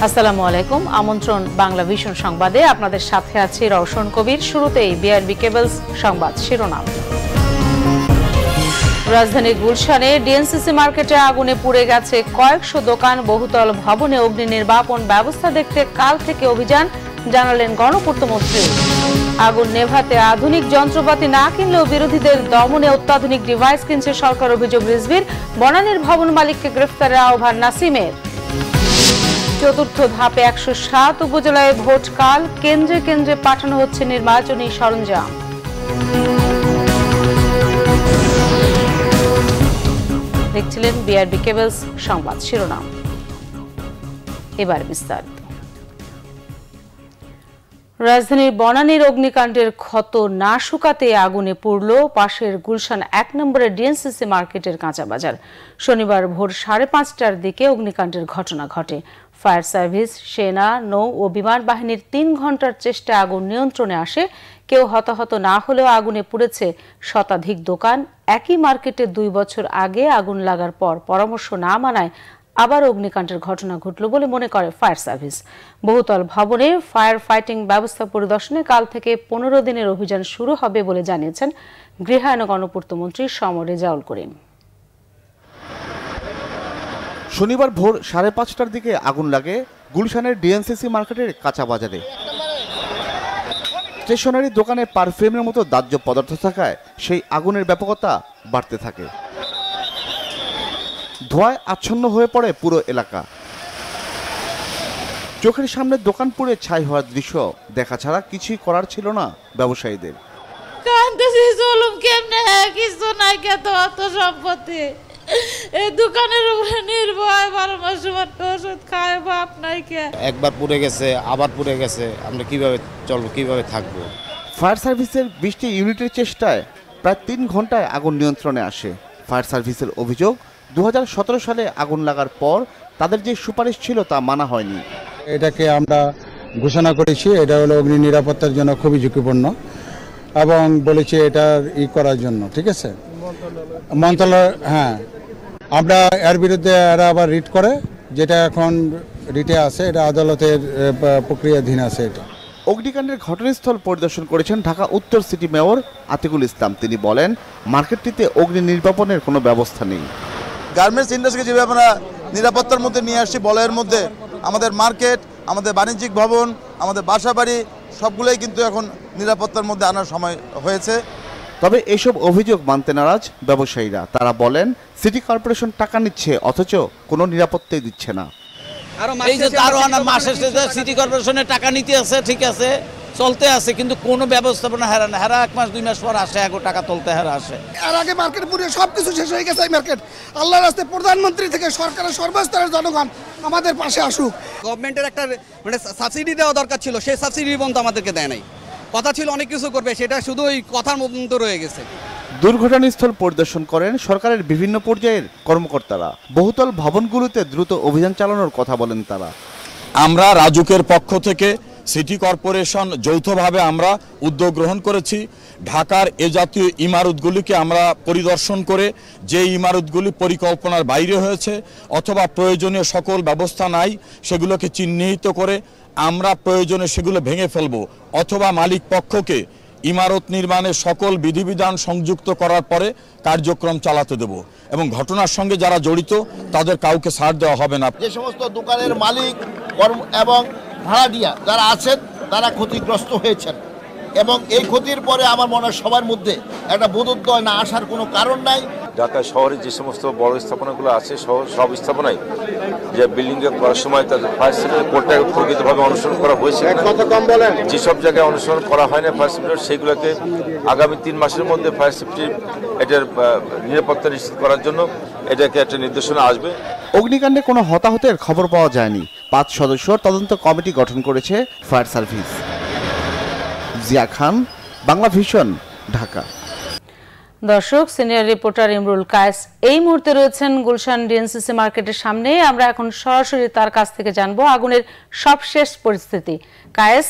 আসসালামু আলাইকুম। আমন্ত্রণ বাংলা ভিশন সংবাদে, আপনাদের সাথে আছি রওশন কবির। শুরুতেই বিআরবি কেবলস সংবাদ শিরোনাম। রাজধানীর গুলশানে ডিএনসিসি মার্কেটে আগুনে পুড়ে গেছে কয়েকশো দোকান, বহুতল ভবনে অগ্নি নির্বাপন ব্যবস্থা দেখতে কাল থেকে অভিযান, জানালেন গণপূর্তমন্ত্রী। আগুন নেভাতে আধুনিক যন্ত্রপাতি না কিনলেও বিরোধীদের দমনে অত্যাধুনিক ডিভাইস কিনছে সরকার, অভিযোগ রিজভির। বনানীর ভবন মালিককে গ্রেফতারের আহ্বান নাসিমের। চতুর্থ ধাপে ১০৭ উপজেলায় ভোট কাল, কেন্দ্রে কেন্দ্রে পাঠানো হচ্ছে নির্বাচনী সরঞ্জাম। দেখছিলেন বিআরবি কেবলস সংবাদ শিরোনাম, এবার বিস্তারিত। রাজধানীর বনানীর অগ্নিকাণ্ডের ক্ষত না শুকাতে আগুনে পুড়ল পাশের গুলশান ১ নম্বরের ডিএনসিসি মার্কেটের কাঁচা বাজার। শনিবার ভোর ৫:৩০টার দিকে অগ্নিকাণ্ডের ঘটনা ঘটে। ফায়ার সার্ভিস, সেনা, নৌ ও বিমান বাহিনীর ৩ ঘন্টার চেষ্টায় আগুন নিয়ন্ত্রণে আসে। কেউ হতাহত না হলেও আগুনে পুড়েছে শতাধিক দোকান। একই মার্কেটে ২ বছর আগে আগুন লাগার পর পরামর্শ না মানায় আবার অগ্নিকাণ্ডের ঘটনা ঘটল বলে মনে করে ফায়ার সার্ভিস। বহুতল ভবনে ফায়ার ফাইটিং ব্যবস্থা পরিদর্শনে কাল থেকে ১৫ দিনের অভিযান শুরু হবে বলে জানিয়েছেন গৃহায়ন ও গণপূর্তমন্ত্রী সম রেজাউল করিম। শনিবার ভোর ৫:৩০টার দিকে আগুন লাগে গুলশানের ডিএনসিসি মার্কেটের কাঁচা বাজারে। স্টেশনারি দোকানে পারফিউমের মতো দাহ্য পদার্থ থাকায় সেই আগুনের ব্যাপকতা বাড়তে থাকে। ধোঁয়ায় আচ্ছন্ন হয়ে পড়ে পুরো এলাকা। চোখের সামনে দোকান পুড়ে ছাই হওয়ার দৃশ্য দেখা ছাড়া কিছুই করার ছিল না ব্যবসায়ীদের। এই দোকানের উপরে নির্ভয় 12 মাস ওষুধ খায়, বাপ নাই কে। একবার পুড়ে গেছে, আবার পুড়ে গেছে, আমরা কিভাবে চলবো, কিভাবে থাকবো? ফায়ার সার্ভিসের ২০টি ইউনিটের চেষ্টায় প্রায় ৩ ঘন্টায় আগুন নিয়ন্ত্রণে আসে। ফায়ার সার্ভিসের অভিযোগ, ২০১৭ সালে আগুন লাগার পর তাদের যে সুপারিশ ছিল তা মানা হয়নি। এটাকে আমরা ঘোষণা করেছি, এটা হলো অগ্নি নিরাপত্তার জন্য খুবই ঝুঁকিপূর্ণ এবং বলেছি এটার করার জন্য, ঠিক আছে। মন্ত্রণালয়, হ্যাঁ, আমরা এর বিরুদ্ধে এরা আবার রিট করে, যেটা এখন রিটে আছে, এটা আদালতের প্রক্রিয়াধীন আছে। এটা অগ্নিকাণ্ডের ঘটনাস্থল পরিদর্শন করেছেন ঢাকা উত্তর সিটি মেয়র আতিকুল ইসলাম। তিনি বলেন, মার্কেটটিতে অগ্নি নির্বাপনের কোনো ব্যবস্থা নেই। গার্মেন্টস ইন্ডাস্ট্রিকে যেভাবে আমরা নিরাপত্তার মধ্যে নিয়ে আসছি, বলয়ের মধ্যে আমাদের মার্কেট, আমাদের বাণিজ্যিক ভবন, আমাদের বাসাবাড়ি সবগুলোই কিন্তু এখন নিরাপত্তার মধ্যে আনার সময় হয়েছে। তবে এসব অভিযোগ মানতে নারাজ ব্যবসায়ীরা। তারা বলেন, সিটি কর্পোরেশন টাকা নিচ্ছে অথচ কোনো নিরাপত্তাই দিচ্ছে না। এই যে মাসে সিটি কর্পোরেশনের টাকা নিতে আছে, ঠিক আছে, চলতে আছে, কিন্তু কোনো ব্যবস্থাপনা হেরা না। হেরা ১ মাস ২ মাস পর আসে, এখন টাকা তুলতে হেরা আসে। এর আগে মার্কেট পুরো সবকিছু শেষ হয়ে গেছে। এই মার্কেট আল্লাহর রাস্তায় প্রধানমন্ত্রী থেকে সরকারের সর্বস্তরের জনগণ আমাদের পাশে আসুক। গভর্নমেন্টের একটা সাবসিডি দেওয়া দরকার ছিল, সেই সাবসিডি বন্ধ আমাদেরকে দেয় নাই। কথা ছিল অনেক কিছু করবে, সেটা শুধু ওই কথার মতো রয়ে গেছে। দুর্ঘটনাস্থল পরিদর্শন করেন সরকারের বিভিন্ন পর্যায়ের কর্মকর্তারা। বহুতল ভবনগুলোতে দ্রুত অভিযান চালানোর কথা বলেন তারা। আমরা রাজুকের পক্ষ থেকে সিটি কর্পোরেশন যৌথভাবে আমরা উদ্যোগ গ্রহণ করেছি। ঢাকার এ জাতীয় ইমারতগুলিকে আমরা পরিদর্শন করে যে ইমারতগুলি পরিকল্পনার বাইরে হয়েছে অথবা প্রয়োজনীয় সকল ব্যবস্থা নাই, সেগুলোকে চিহ্নিত করে আমরা প্রয়োজনে সেগুলো ভেঙে ফেলব, অথবা মালিক পক্ষকে ইমারত নির্মাণের সকল বিধিবিধান সংযুক্ত করার পরে কার্যক্রম চালাতে দেব এবং ঘটনার সঙ্গে যারা জড়িত তাদের কাউকে ছাড় দেওয়া হবে না। যে সমস্ত দোকানের মালিক এবং ভাড়াটিয়া যারা আছেন তারা ক্ষতিগ্রস্ত হয়েছেন এবং এই ক্ষতির পরে আমার মনে হয় সবার মধ্যে একটা বোধোদয় না আসার কোনো কারণ নাই। ঢাকা শহরে যে সমস্ত বড় স্থাপনাগুলো আছে সব স্থাপনায় যে বিল্ডিংয়ে করার সময় তাদের ফায়ার সেফটি কোডটা প্রকৃতভাবে অনুসরণ করা হয়েছে, যেসব জায়গায় অনুসরণ করা হয় না ফায়ার সেফটি, সেগুলোকে আগামী ৩ মাসের মধ্যে ফায়ার সেফটি এটার নিরাপত্তা নিশ্চিত করার জন্য এটাকে একটা নির্দেশনা আসবে। অগ্নিকাণ্ডে কোনো হতাহতের খবর পাওয়া যায়নি। ৫ সদস্য তদন্ত কমিটি গঠন করেছে ফায়ার সার্ভিস। জিয়া খান, বাংলা ভিশন, ঢাকা। দর্শক, সিনিয়র রিপোর্টার ইমরুল কায়েস এই মুহূর্তে রয়েছেন গুলশান ডিএনসিসি মার্কেটের সামনে। আমরা এখন সরাসরি তার কাছ থেকে জানবো আগুনের সবশেষ পরিস্থিতি। কায়েস,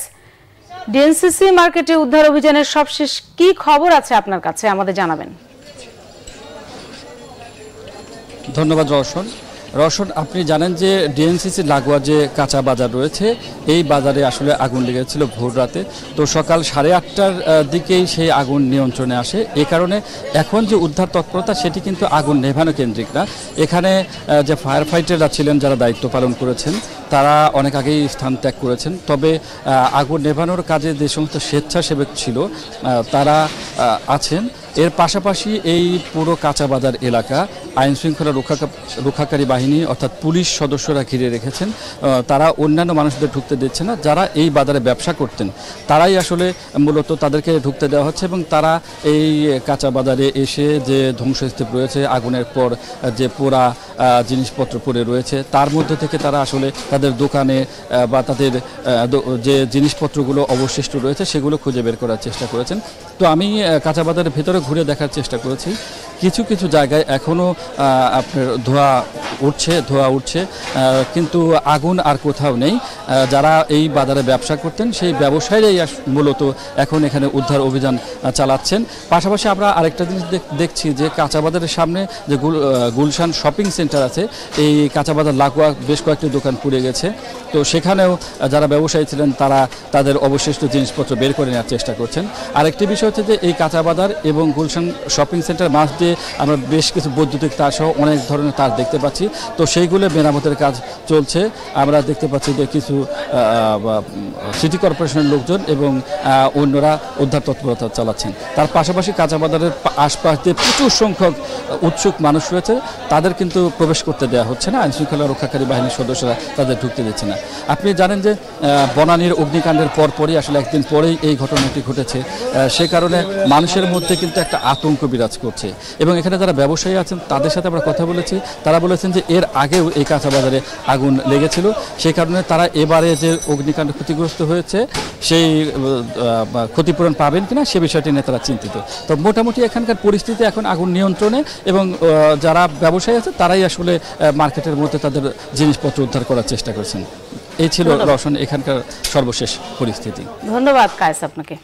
ডিএনসিসি মার্কেটে উদ্ধার অভিযানের সবশেষ কি খবর আছে আপনার কাছে, আমাদের জানাবেন। ধন্যবাদ রওশন। রওশন, আপনি জানেন যে ডিএনসিসি লাগোয়া যে কাঁচা বাজার রয়েছে এই বাজারে আসলে আগুন লেগেছিল ভোর রাতে। তো সকাল 8:30টার দিকেই সেই আগুন নিয়ন্ত্রণে আসে। এই কারণে এখন যে উদ্ধার তৎপরতা সেটি কিন্তু আগুন নেভানো কেন্দ্রিক না। এখানে যে ফায়ার ফাইটাররা ছিলেন যারা দায়িত্ব পালন করেছেন তারা অনেক আগেই স্থান ত্যাগ করেছেন। তবে আগুন নেভানোর কাজে যে সমস্ত স্বেচ্ছাসেবক ছিল তারা আছেন। এর পাশাপাশি এই পুরো কাঁচা বাজার এলাকা আইনশৃঙ্খলা রক্ষাকারী বাহিনী অর্থাৎ পুলিশ সদস্যরা ঘিরে রেখেছেন। তারা অন্যান্য মানুষদের ঢুকতে দিচ্ছে না। যারা এই বাজারে ব্যবসা করতেন তারাই আসলে মূলত তাদেরকে ঢুকতে দেওয়া হচ্ছে এবং তারা এই কাঁচা বাজারে এসে যে ধ্বংসস্তূপ রয়েছে, আগুনের পর যে পোড়া জিনিসপত্র পড়ে রয়েছে তার মধ্যে থেকে তারা আসলে তাদের দোকানে বা তাদের যে জিনিসপত্রগুলো অবশিষ্ট রয়েছে সেগুলো খুঁজে বের করার চেষ্টা করেছেন। তো আমি কাঁচা বাজারের ভেতরে ঘুরে দেখার চেষ্টা করেছি। কিছু কিছু জায়গায় এখনও আপনার ধোঁয়া উঠছে কিন্তু আগুন আর কোথাও নেই। যারা এই বাজারে ব্যবসা করতেন সেই ব্যবসায়ীরাই মূলত এখন এখানে উদ্ধার অভিযান চালাচ্ছেন। পাশাপাশি আমরা আরেকটা জিনিস দেখছি যে কাঁচা বাজারের সামনে যে গুলশান শপিং সেন্টার আছে এই কাঁচা বাজার লাগোয়া বেশ কয়েকটি দোকান পুড়ে গেছে। তো সেখানেও যারা ব্যবসায়ী ছিলেন তারা তাদের অবশিষ্ট জিনিসপত্র বের করে নেওয়ার চেষ্টা করছেন। আরেকটি বিষয় হচ্ছে যে এই কাঁচা বাজার এবং গুলশান শপিং সেন্টার মাঝ দিয়ে আমরা বেশ কিছু বৈদ্যুতিক তার সহ অনেক ধরনের তার দেখতে পাচ্ছি। তো সেইগুলো মেরামতের কাজ চলছে। আমরা দেখতে পাচ্ছি যে কিছু সিটি কর্পোরেশনের লোকজন এবং অন্যরা উদ্ধার তৎপরতা চালাচ্ছেন। তার পাশাপাশি কাঁচা বাজারের আশপাশ দিয়ে প্রচুর সংখ্যক উৎসুক মানুষ রয়েছে, তাদের কিন্তু প্রবেশ করতে দেওয়া হচ্ছে না। আইনশৃঙ্খলা রক্ষাকারী বাহিনীর সদস্যরা তাদের ঢুকতে দিচ্ছে না। আপনি জানেন যে বনানীর অগ্নিকাণ্ডের পরপরই আসলে একদিন পরেই এই ঘটনাটি ঘটেছে। সে কারণে মানুষের মধ্যে কিন্তু একটা আতঙ্ক বিরাজ করছে এবং এখানে যারা ব্যবসায়ী আছেন তাদের সাথে আমরা কথা বলেছি। তারা বলেছেন যে এর আগেও এই কাঁচা বাজারে আগুন লেগেছিল, সেই কারণে তারা এবারে যে অগ্নিকাণ্ড ক্ষতিগ্রস্ত হয়েছে সেই ক্ষতিপূরণ পাবেন কিনা সে বিষয়টি নিয়ে তারা চিন্তিত। তো মোটামুটি এখানকার পরিস্থিতি এখন আগুন নিয়ন্ত্রণে এবং যারা ব্যবসায়ী আছে তারাই আসলে মার্কেটের মধ্যে তাদের জিনিসপত্র উদ্ধার করার চেষ্টা করছেন। এই ছিল রওশন এখানকার সর্বশেষ পরিস্থিতি। ধন্যবাদ কায়েস আপনাকে।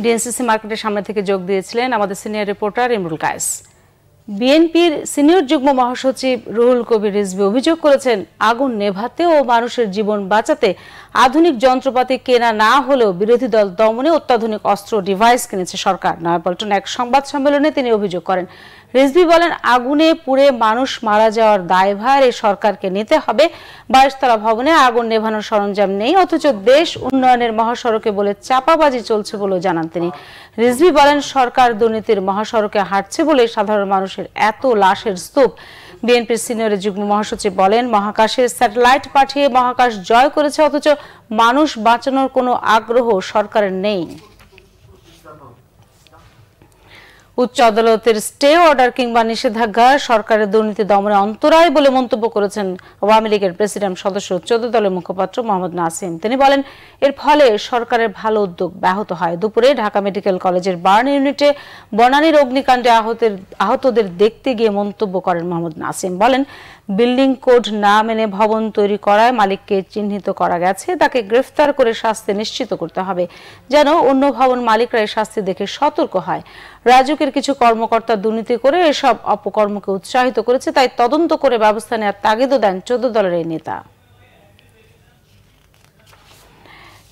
ডিএনসিসি মার্কেটের সামনে থেকে যোগ দিয়েছিলেন আমাদের সিনিয়র রিপোর্টার ইমরুল কায়েস। বিএনপির সিনিয়র যুগ্ম মহাসচিব রুহুল কবির রিজভী অভিযোগ করেছেন আগুন নেভাতে ও মানুষের জীবন বাঁচাতে আধুনিক যন্ত্রপাতি কেনা না হলেও বিরোধী দল দমনে অত্যাধুনিক অস্ত্র ডিভাইস কিনেছে সরকার। নয়াপল্টনে এক সংবাদ সম্মেলনে তিনি অভিযোগ করেন। রিজভী বলেন আগুনে পুড়ে মানুষ মারা যাওয়ার দায়ভার এই সরকারকে নিতে হবে। 22 তলা ভবনে আগুন নেভানোর সরঞ্জাম নেই, অথচ দেশ উন্নয়নের মহাসড়কে বলে চাপাবাজি চলছে বলে জানান তিনি। রিজভী বলেন সরকার দুর্নীতির মহাসড়কে হাঁটছে বলে সাধারণ মানুষের এত লাশের স্তূপ। বিএনপির সিনিয়র যুগ্ম মহাসচিব বলেন মহাকাশে স্যাটেলাইট পাঠিয়ে মহাকাশ জয় করেছে, অথচ মানুষ বাঁচানোর কোনো আগ্রহ সরকারের নেই। উচ্চ আদালতের স্টে অর্ডার কিংবা নিষেধাজ্ঞা সরকারের দুর্নীতি দমনে অন্তরায় বলে মন্তব্য করেছেন আওয়ামী লীগের প্রেসিডেন্ট সদস্য 14 দলের মুখপাত্র মোহাম্মদ নাসিম। তিনি বলেন এর ফলে সরকারের ভালো উদ্যোগ ব্যাহত হয়। দুপুরে ঢাকা মেডিকেল কলেজের বার্ন ইউনিটে বনানীর অগ্নিকাণ্ডে আহতদের দেখতে গিয়ে মন্তব্য করেন মোহাম্মদ নাসিম। বলেন বিল্ডিং কোড না মেনে ভবন তৈরি করায় মালিককে চিহ্নিত করা গেছে, তাকে গ্রেফতার করে শাস্তি নিশ্চিত করতে হবে যেন অন্য ভবন মালিকরা এই শাস্তি দেখে সতর্ক হয়। রাজুকের কিছু কর্মকর্তা দুর্নীতি করে এসব অপকর্মকে উৎসাহিত করেছে, তাই তদন্ত করে ব্যবস্থা নেওয়ার তাগিদও দেন 14 দলের এই নেতা।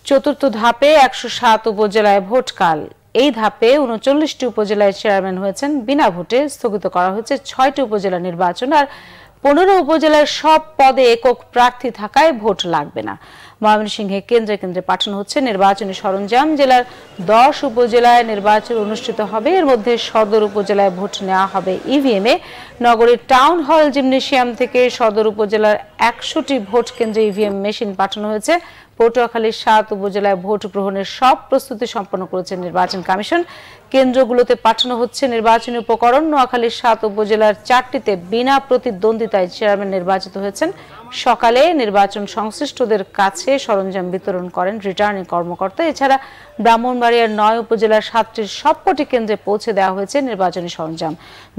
চতুর্থ ধাপে 107 উপজেলায় ভোটকাল। এই ধাপে 39টি উপজেলায় চেয়ারম্যান হয়েছেন বিনা ভোটে। স্থগিত করা হয়েছে 6টি উপজেলা নির্বাচন আর 15 উপজেলার সব পদে একক প্রার্থী থাকায় ভোট লাগবে না। ময়মনসিংহে কেন্দ্রে কেন্দ্রে পাঠানো হচ্ছে নির্বাচনী সরঞ্জাম। জেলার 10 উপজেলায় নির্বাচন অনুষ্ঠিত হবে। এর মধ্যে সদর উপজেলায় ভোট নেওয়া হবে ইভিএম-এ। নগরীর টাউন হল জিমনেশিয়াম থেকে সদর উপজেলার 100টি ভোট কেন্দ্রে ইভিএম মেশিন পাঠানো হয়েছে। পটুয়াখালীর 7 উপজেলায় ভোট গ্রহণের সব প্রস্তুতি সম্পন্ন করেছে নির্বাচন কমিশন। কেন্দ্রগুলোতে পাঠানো হচ্ছে নির্বাচনী উপকরণ। নোয়াখালীর 7 উপজেলার 4টিতে বিনা প্রতিদ্বন্দ্বিতায় চেয়ারম্যান নির্বাচিত হয়েছেন। সকালে নির্বাচন সংশ্লিষ্টদের কাছে সরঞ্জাম বিতরণ করেন রিটার্নিং কর্মকর্তা। এছাড়া ব্রাহ্মণবাড়িয়ার 9 উপজেলার 7টির সবকটি কেন্দ্রে পৌঁছে দেওয়া হয়েছে নির্বাচনী সরঞ্জাম।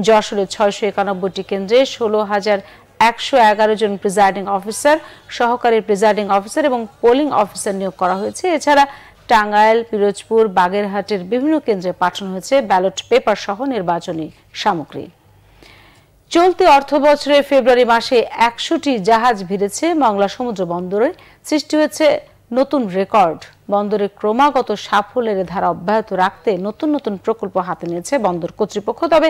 যশোরের 691টি কেন্দ্রে 16,111 জন প্রিজাইডিং অফিসার, সহকারী প্রিজাইডিং অফিসার এবং পোলিং অফিসার নিয়োগ করা হয়েছে। এছাড়া টাঙ্গাইল, পিরোজপুর, বাগেরহাটের বিভিন্ন কেন্দ্রে পাঠানো হয়েছে ব্যালট পেপার সহ নির্বাচনী সামগ্রী। চলতি অর্থবছরে ফেব্রুয়ারি মাসে 100টি জাহাজ ভিড়েছে মংলা সমুদ্র বন্দরে। সৃষ্টি হয়েছে নতুন রেকর্ড। বন্দরে ক্রমাগত সাফল্যের ধারা অব্যাহত রাখতে নতুন নতুন প্রকল্প হাতে নিয়েছে বন্দর কর্তৃপক্ষ। তবে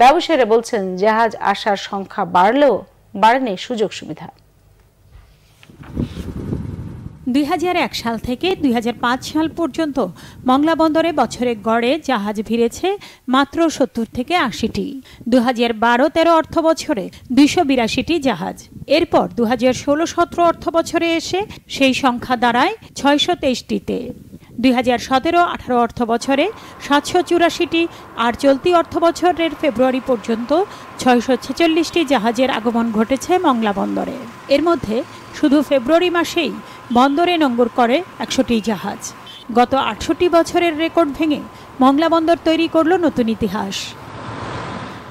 ব্যবসায়ীরা বলছেন জাহাজ আসার সংখ্যা বাড়লেও বাড়েনি সুযোগ সুবিধা। 2001 সাল থেকে 2005 সাল পর্যন্ত মংলা বন্দরে বছরে গড়ে জাহাজ ভিড়েছে মাত্র 70 থেকে 80টি। 2012-13 অর্থ বছরে 282টি জাহাজ। এরপর 2016-17 অর্থ বছরে এসে সেই সংখ্যা দাঁড়ায় 623টিতে। 2017-18 অর্থ বছরে 784টি, আর চলতি অর্থ বছরের ফেব্রুয়ারি পর্যন্ত 646টি জাহাজের আগমন ঘটেছে মংলা বন্দরে। এর মধ্যে শুধু ফেব্রুয়ারি মাসেই বন্দরে নোঙর করে 100টি জাহাজ। গত 68 বছরের রেকর্ড ভেঙে মংলা বন্দর তৈরি করল নতুন ইতিহাস।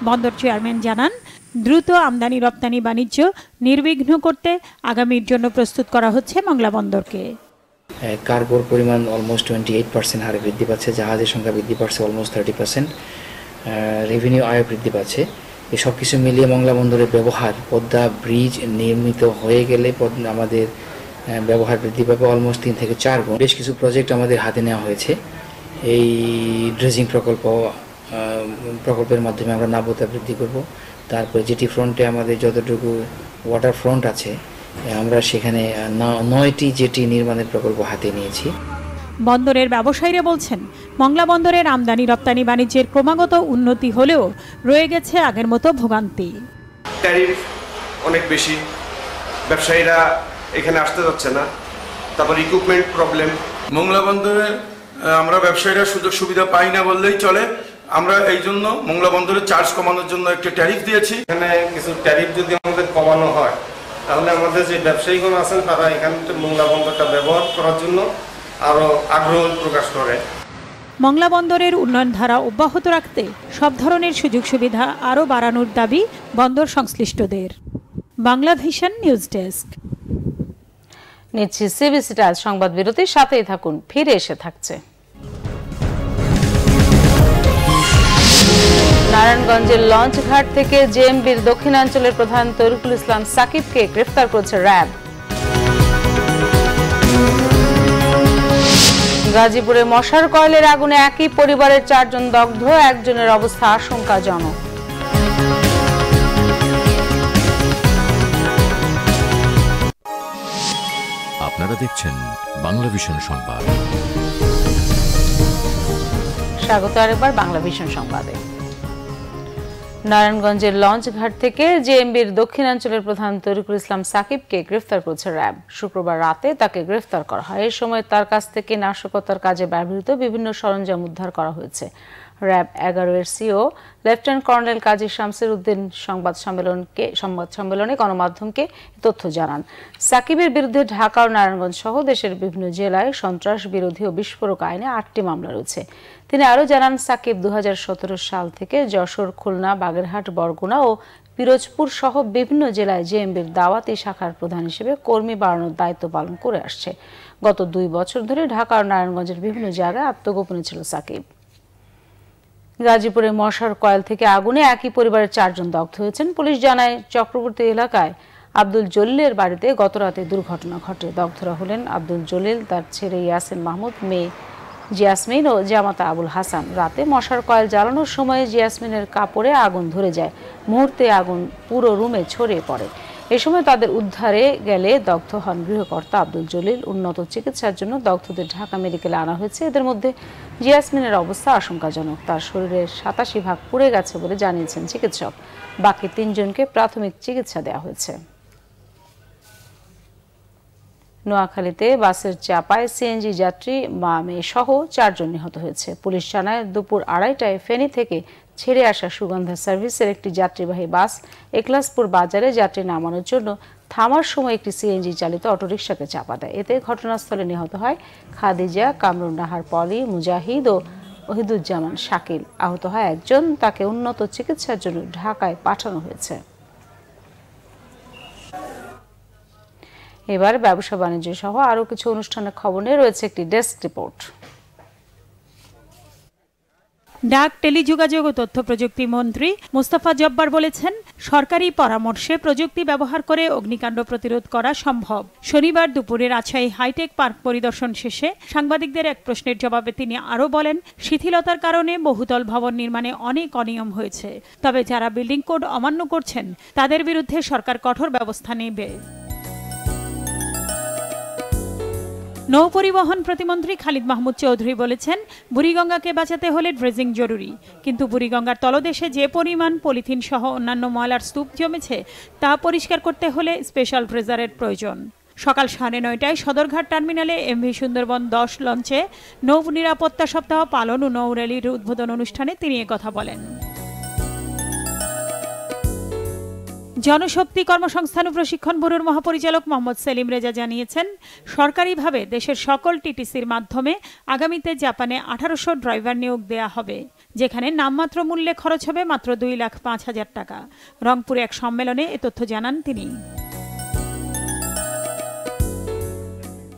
বন্দর চেয়ারম্যান জানান, দ্রুত আমদানি রপ্তানি বাণিজ্য নির্বিঘ্ন করতে আগামীর জন্য প্রস্তুত করা হচ্ছে মংলা বন্দরকে। কার্গোর পরিমাণ অলমোস্ট 28% হারে বৃদ্ধি পাচ্ছে, জাহাজের সংখ্যা বৃদ্ধি পাচ্ছে অলমোস্ট 30%, রেভিনিউ আয় বৃদ্ধি পাচ্ছে। এই সব কিছু মিলিয়ে মংলা বন্দরের ব্যবহার, পদ্মা ব্রিজ নির্মিত হয়ে গেলে আমাদের ব্যবহার বৃদ্ধি পাবে অলমোস্ট 3 থেকে 4 গুণ। বেশ কিছু প্রজেক্ট আমাদের হাতে নেওয়া হয়েছে। এই ড্রেজিং প্রকল্পের মাধ্যমে আমরা নাব্যতা বৃদ্ধি করব। তারপরে জেটি ফ্রন্টে আমাদের যতটুকু ওয়াটার ফ্রন্ট আছে, আমরা সেখানে 9টি জেটি নির্মাণের প্রকল্প হাতে নিয়েছি। বন্দরের ব্যবসায়ীরা বলছেন, মংলা বন্দরের আমদানি রপ্তানি বাণিজ্যের ক্রমাগত উন্নতি হলেও রয়ে গেছে আগের মতো ভোগান্তি। ট্যারিফ অনেক বেশি, ব্যবসায়ীরা এখানে আসতে যাচ্ছে না। তারপর ইকুইপমেন্ট প্রবলেম। মংলা বন্দরে আমরা ব্যবসায়ীরা সুযোগ সুবিধা পাই না বললেই চলে। আমরা এই জন্য মংলা বন্দরের চার্জ কমানোর জন্য একটা ট্যারিফ দিয়েছি। এখানে কিছু ট্যারিফ যদি আমাদের কমানো হয়, তাহলে আমাদের যে ব্যবসায়ীগণ আছেন তারা এখানে মংলা বন্দরটা ব্যবহার করার জন্য আরো আগ্রহ প্রকাশ করে। মংলা বন্দরের উন্নয়ন ধারা অব্যাহত রাখতে সব ধরনের সুযোগ সুবিধা আরও বাড়ানোর দাবি বন্দর সংশ্লিষ্টদের। Bangla vision news desk. নিচ্ছি সিবিসি টাইমস সংবাদ বিরতির সাথেই থাকুন, ফিরে এসে থাকছে। নারায়ণগঞ্জের লঞ্চঘাট থেকে জেএমবির দক্ষিণাঞ্চলের প্রধান তরিকুল ইসলাম সাকিবকে গ্রেফতার করেছে র্যাব। গাজীপুরে মশার কয়েলের আগুনে একই পরিবারের 4 জন দগ্ধ, একজনের অবস্থা আশঙ্কাজনক। আপনারা দেখছেন বাংলা ভিশন সংবাদ। স্বাগত আরেকবার বাংলা ভিশন সংবাদে। নারায়ণগঞ্জের লঞ্চঘাট থেকে জেএমবির দক্ষিণাঞ্চলের প্রধান তরিকুল ইসলাম সাকিবকে গ্রেফতার করেছে র্যাব। শুক্রবার রাতে তাকে গ্রেফতার করা হয়। এই সময় তার কাছ থেকে নাশকতার কাজে ব্যবহৃত বিভিন্ন সরঞ্জাম উদ্ধার করা হয়েছে। র্যাব 11 এর সিও লেফটেন্যান্ট কর্নেল কাজী শামসের উদ্দিন সংবাদ সম্মেলনে গণমাধ্যমকে তথ্য জানান। সাকিবের বিরুদ্ধে ঢাকা ও নারায়ণগঞ্জ সহ দেশের বিভিন্ন জেলায় সন্ত্রাস বিরোধী ও বিস্ফোরক আইনে 8টি মামলা রয়েছে। তিনি আরও জানান, সাকিব 2017 সাল থেকে যশোর, খুলনা, বাগেরহাট, বরগুনা ও পিরোজপুর সহ বিভিন্ন জেলায় জেএমবির দাওয়াতি শাখার প্রধান হিসেবে কর্মী বাড়ানোর দায়িত্ব পালন করে আসছে। গত 2 বছর ধরে ঢাকা ও নারায়ণগঞ্জের বিভিন্ন জায়গায় আত্মগোপনে ছিল সাকিব। গাজীপুরে মশার কয়েল থেকে আগুনে একই পরিবারের 4 জন দগ্ধ হয়েছেন। পুলিশ জানায়, চক্রবর্তী এলাকায় আব্দুল জলিলের বাড়িতে গতরাতে দুর্ঘটনা ঘটে। দগ্ধরা হলেন আব্দুল জলিল, তার ছেলে ইয়াসিন মাহমুদ, মেয়ে জিয়াসমিন ও জামাতা আবুল হাসান। রাতে মশার কয়েল জ্বালানোর সময় জিয়াসমিনের কাপড়ে আগুন ধরে যায়। মুহূর্তে আগুন পুরো রুমে ছড়িয়ে পড়ে। এ সময় তাদের উদ্ধারে গেলে দগ্ধ হন গৃহকর্তা আব্দুল জলিল। উন্নত চিকিৎসার জন্য দগ্ধদের ঢাকা মেডিকেলে আনা হয়েছে। এদের মধ্যে জিয়াসমিনের অবস্থা আশঙ্কাজনক। তার শরীরের 87% পুড়ে গেছে বলে জানিয়েছেন চিকিৎসক। বাকি 3 জনকে প্রাথমিক চিকিৎসা দেওয়া হয়েছে। নোয়াখালীতে বাসের চাপায় সিএনজি যাত্রী মা মেয়ে সহ 4 জন নিহত হয়েছে। পুলিশ জানায়, দুপুর 2:30টায় ফেনী থেকে ছেড়ে আসা সুগন্ধা সার্ভিসের একটি যাত্রীবাহী বাস একলাসপুর বাজারে যাত্রী নামানোর জন্য থামার সময় একটি সিএনজি চালিত অটোরিকশাকে চাপা দেয়। এতে ঘটনাস্থলে নিহত হয় খাদিজা, কামরুন নাহার পলি, মুজাহিদ ও ওহিদুজ্জামান শাকিল। আহত হয় একজন, তাকে উন্নত চিকিৎসার জন্য ঢাকায় পাঠানো হয়েছে। এবার ব্যবসা বাণিজ্য সহ আরো কিছু অনুষ্ঠানের খবর নিয়ে রয়েছে একটি ডেস্ক রিপোর্ট। ডাক, টেলিযোগাযোগ ও তথ্য প্রযুক্তি মন্ত্রী মুস্তাফা জব্বার বলেছেন, সরকারি পরামর্শে প্রযুক্তি ব্যবহার করে অগ্নিকাণ্ড প্রতিরোধ করা সম্ভব। শনিবার দুপুরে রাজশাহী হাইটেক পার্ক পরিদর্শন শেষে সাংবাদিকদের এক প্রশ্নের জবাবে তিনি আরও বলেন, শিথিলতার কারণে বহুতল ভবন নির্মাণে অনেক অনিয়ম হয়েছে, তবে যারা বিল্ডিং কোড অমান্য করছেন তাদের বিরুদ্ধে সরকার কঠোর ব্যবস্থা নেবে। নৌপরিবহন প্রতিমন্ত্রী খালিদ মাহমুদ চৌধুরী বলেছেন, বুড়িগঙ্গাকে বাঁচাতে হলে ড্রেজিং জরুরি, কিন্তু বুড়িগঙ্গার তলদেশে যে পরিমাণ পলিথিন সহ অন্যান্য ময়লার স্তূপ জমেছে তা পরিষ্কার করতে হলে স্পেশাল ড্রেজারের প্রয়োজন। সকাল 9:30টায় সদরঘাট টার্মিনালে এমভি সুন্দরবন 10 লঞ্চে নৌ নিরাপত্তা সপ্তাহ পালন ও নৌ র্যালির উদ্বোধন অনুষ্ঠানে তিনি একথা বলেন। জনশক্তি কর্মসংস্থান ও প্রশিক্ষণ ব্যুরোর মহাপরিচালক মোহাম্মদ সেলিম রেজা জানিয়েছেন, সরকারিভাবে দেশের সকল টিটিসির মাধ্যমে আগামীতে জাপানে 1800 ড্রাইভার নিয়োগ দেয়া হবে, যেখানে নামমাত্র মূল্যে খরচ হবে মাত্র 2,05,000 টাকা। রংপুরে এক সম্মেলনে এ তথ্য জানান তিনি।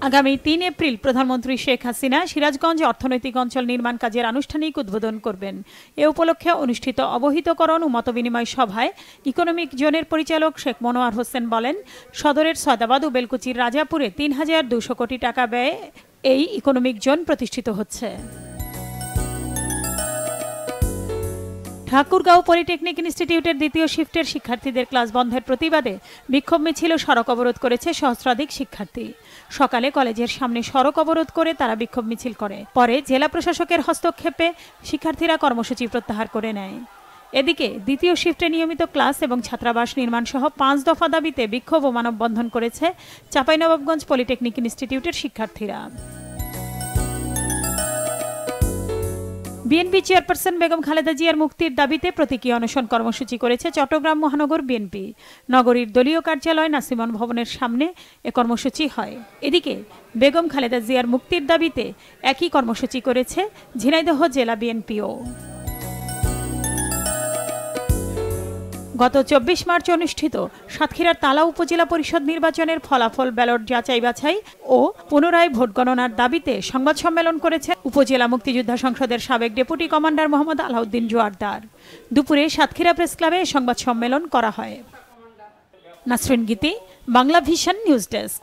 আগামী 3 এপ্রিল প্রধানমন্ত্রী শেখ হাসিনা সিরাজগঞ্জ অর্থনৈতিক অঞ্চল নির্মাণ কাজের আনুষ্ঠানিক উদ্বোধন করবেন। এ উপলক্ষে অনুষ্ঠিত অবহিতকরণ ও মতবিনিময় সভায় ইকোনমিক জোনের পরিচালক শেখ মনোয়ার হোসেন বলেন, সদরের সয়দাবাদ ও বেলকুচির রাজাপুরে 3,200 কোটি টাকা ব্যয়ে এই ইকোনমিক জোন প্রতিষ্ঠিত হচ্ছে। ঠাকুরগাঁও পলিটেকনিক ইনস্টিটিউটের দ্বিতীয় শিফটের শিক্ষার্থীদের ক্লাস বন্ধের প্রতিবাদে বিক্ষোভ মিছিল ও সড়ক অবরোধ করেছে সহস্রাধিক শিক্ষার্থী। সকালে কলেজের সামনে সড়ক অবরোধ করে তারা বিক্ষোভ মিছিল করে, পরে জেলা প্রশাসকের হস্তক্ষেপে শিক্ষার্থীরা কর্মসূচি প্রত্যাহার করে নেয়। এদিকে দ্বিতীয় শিফটে নিয়মিত ক্লাস এবং ছাত্রাবাস নির্মাণ সহ 5 দফা দাবিতে বিক্ষোভ ও মানববন্ধন করেছে চাঁপাইনবাবগঞ্জ পলিটেকনিক ইনস্টিটিউটের শিক্ষার্থীরা। বিএনপি চেয়ারপারসন বেগম খালেদা জিয়ার মুক্তির দাবিতে প্রতীকী অনশন কর্মসূচি করেছে চট্টগ্রাম মহানগর বিএনপি। নগরীর দলীয় কার্যালয় নাসিমন ভবনের সামনে এ কর্মসূচি হয়। এদিকে বেগম খালেদা জিয়ার মুক্তির দাবিতে একই কর্মসূচি করেছে ঝিনাইদহ জেলা বিএনপিও। গত 24 মার্চ অনুষ্ঠিত সাতক্ষীরার তালা উপজেলা পরিষদ নির্বাচনের ফলাফল ব্যালট যাচাই বাছাই ও পুনরায় ভোট গণনার দাবিতে সংবাদ সম্মেলন করেছে উপজেলা মুক্তিযোদ্ধা সংসদের সাবেক ডেপুটি কমান্ডার মোহাম্মদ আলাউদ্দিন জোয়ারদার। দুপুরে সাতক্ষীরা প্রেস ক্লাবে সংবাদ সম্মেলন করা হয়। নাসরিন গীতি, বাংলা ভিশন নিউজ ডেস্ক।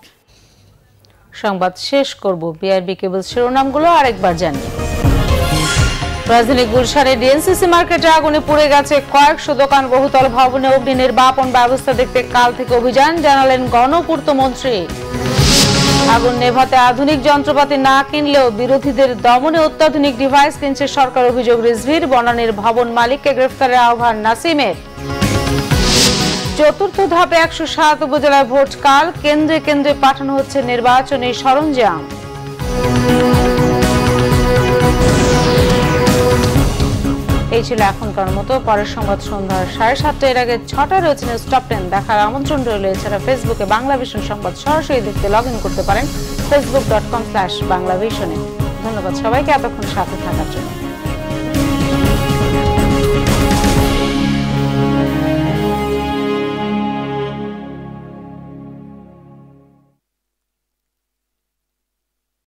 সংবাদ শেষ করব বিআরবি কেবল শিরোনামগুলো আরেকবার জানিয়ে। রাজধানী গুলশানে ডিএনসিসি মার্কেটে আগুনে পুড়ে গেছে কয়েকশো দোকান, বহুতল ভবনে অগ্নি নির্বাপন ব্যবস্থা দেখতে কাল থেকে অভিযান, জানালেন গণপূর্ত মন্ত্রী। আগুন নেভাতে আধুনিক যন্ত্রপাতি না কিনলেও বিরোধীদের দমনে অত্যাধুনিক ডিভাইস কিনছে সরকার, অভিযোগ রিজভির। বনানীর ভবন মালিককে গ্রেফতারের আহ্বান নাসিমের। চতুর্থ ধাপে 107 উপজেলায় ভোট কাল, কেন্দ্রে কেন্দ্রে পাঠানো হচ্ছে নির্বাচনী সরঞ্জাম। এই ছিল এখনকার মতো। পরের সংবাদ সন্ধ্যা 7:30 এর আগে 6টায় রয়েছে নিউজ টপ 10 দেখার আমন্ত্রণ রইল। এছাড়া ফেসবুকে বাংলা ভিশন সংবাদ সরাসরি দেখতে লগ ইন করতে পারেন facebook.com/বাংলাভিশনে। ধন্যবাদ সবাইকে এতক্ষণ সাথে থাকার জন্য।